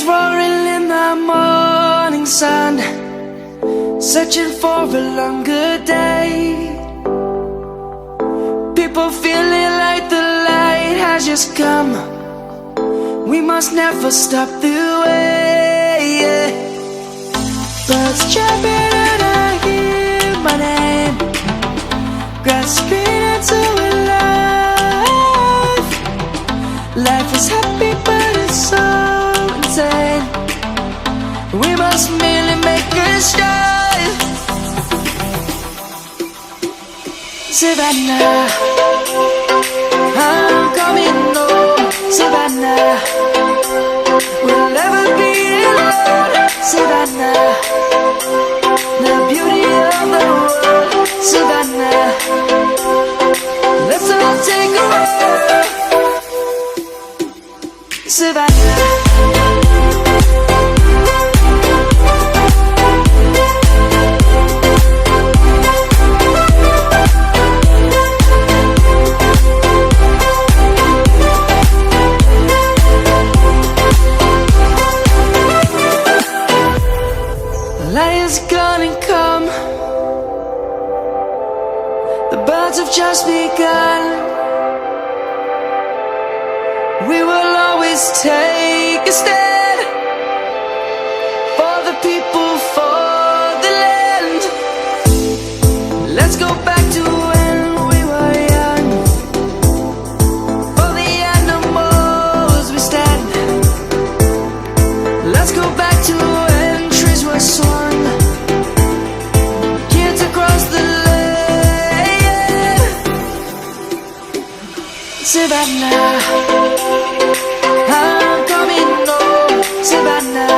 roaring in the morning sun, searching for a longer day. People feeling like the light has just come. We must never stop the way, yeah. Birds chirping and I hear my name, grasping into a life. Life is happy but it's so insane. We must merely make a start. Savannah, I'm coming home. Savannah, we'll never be alone. Savannah, the beauty of the world. Savannah, let's all take a walk. Savannah. Light is gonna come. The birds have just begun. We will always take a stand for the people, for the land. Let's go back to when we were young. For the animals we stand. Let's go back to when trees were swung. Savannah, I'm coming home. Savannah,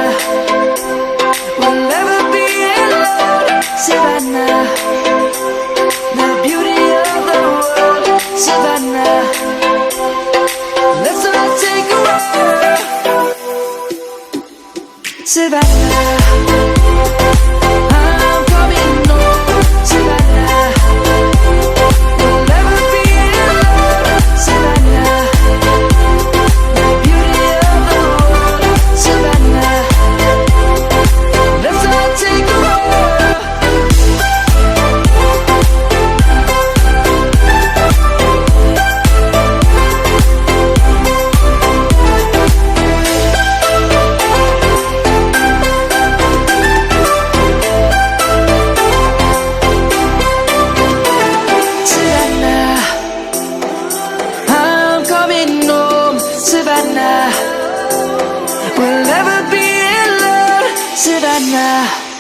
we'll never be alone. Savannah, the beauty of the world. Savannah, let's all take a walk. Savannah, I'm coming home. Savannah, we'll never be alone. Savannah, the beauty of the world. Savannah, let's all take a walk. Savannah, I'm coming home. Savannah, we'll never be alone. Savannah.